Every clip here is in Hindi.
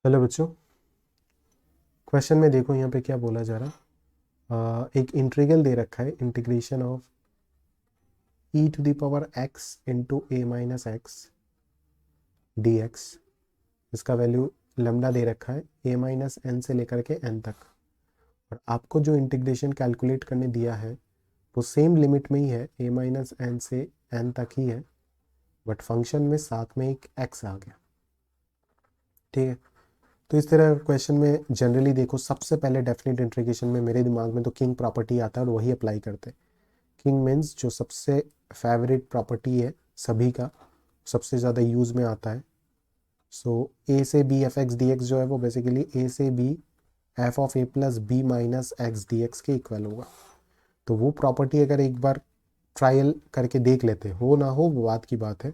हेलो बच्चों, क्वेश्चन में देखो यहाँ पे क्या बोला जा रहा। एक इंटीग्रल दे रखा है, integration of e to the power x into a minus x d x. इसका वैल्यू लैम्डा दे रखा है ए माइनस एन से लेकर के एन तक। और आपको जो इंटीग्रेशन कैलकुलेट करने दिया है वो सेम लिमिट में ही है, ए माइनस एन से एन तक ही है, बट फंक्शन में साथ में एक एक्स आ गया। ठीक है, तो इस तरह क्वेश्चन में जनरली देखो, सबसे पहले डेफिनेट इंटीग्रेशन में मेरे दिमाग में तो किंग प्रॉपर्टी आता है और वही अप्लाई करते हैं। किंग मीन्स जो सबसे फेवरेट प्रॉपर्टी है सभी का, सबसे ज़्यादा यूज़ में आता है। सो ए से b f x d x जो है वो बेसिकली ए से b f of a plus b minus x d x के इक्वल होगा। तो वो प्रॉपर्टी अगर एक बार ट्रायल करके देख लेते, हो ना हो वो बात की बात है,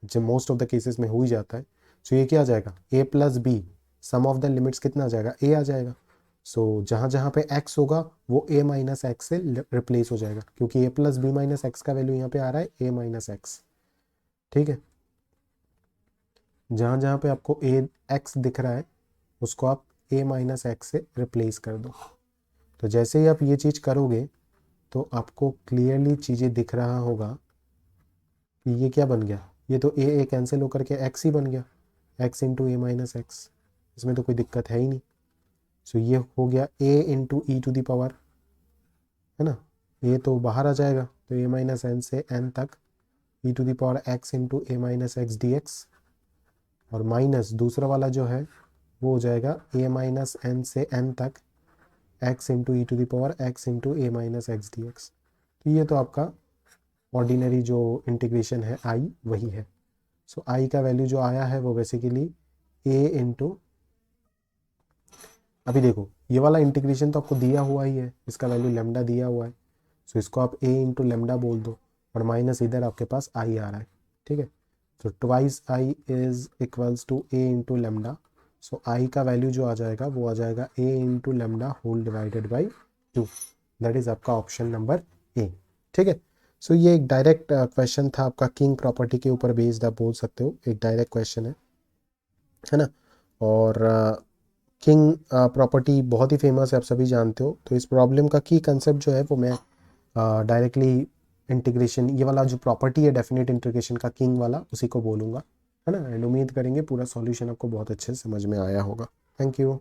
जब मोस्ट ऑफ द केसेस में हो ही जाता है। सो ये क्या आ जाएगा, A plus B, sum of the limits कितना आ जाएगा, ए आ जाएगा। सो जहाँ जहाँ पे x होगा वो a माइनस एक्स से रिप्लेस हो जाएगा, क्योंकि a plus b minus x का वैल्यू यहाँ पे आ रहा है a माइनस एक्स। ठीक है, जहाँ जहाँ पे आपको a x दिख रहा है उसको आप a माइनस एक्स से रिप्लेस कर दो। तो जैसे ही आप ये चीज़ करोगे तो आपको क्लियरली चीज़ें दिख रहा होगा कि ये क्या बन गया, ये तो a कैंसिल होकर के x ही बन गया, x into a minus x. इसमें तो कोई दिक्कत है ही नहीं। सो ये हो गया a into e to the power, है ना, ये तो बाहर आ जाएगा, तो ए माइनस एन से एन तक e to the power x into a minus x d x. और माइनस दूसरा वाला जो है वो हो जाएगा ए माइनस एन से एन तक x into e to the power x into a minus x d x. तो ये तो आपका ऑर्डिनरी जो इंटीग्रेशन है आई वही है। सो आई का वैल्यू जो आया है वो बेसिकली ए इंटू, अभी देखो ये वाला इंटीग्रेशन तो आपको दिया हुआ ही है, इसका वैल्यू लेमडा दिया हुआ है। सो इसको आप ए इंटू लेमडा बोल दो, और माइनस इधर आपके पास आई आ रहा है। ठीक है, तो twice I is equals to A into lambda. So I का वैल्यू जो आ जाएगा वो आ जाएगा A into lambda whole divided by 2। That is आपका ऑप्शन नंबर ए। ठीक है, सो ये एक डायरेक्ट क्वेश्चन था आपका, किंग प्रॉपर्टी के ऊपर बेस्ड आप बोल सकते हो, एक डायरेक्ट क्वेश्चन है ना। और किंग प्रॉपर्टी बहुत ही फेमस है, आप सभी जानते हो। तो इस प्रॉब्लम का की कंसेप्ट जो है वो मैं डायरेक्टली इंटीग्रेशन, ये वाला जो प्रॉपर्टी है डेफिनेट इंटीग्रेशन का किंग वाला, उसी को बोलूँगा, है ना। एंड उम्मीद करेंगे पूरा सॉल्यूशन आपको बहुत अच्छे से समझ में आया होगा। Thank you.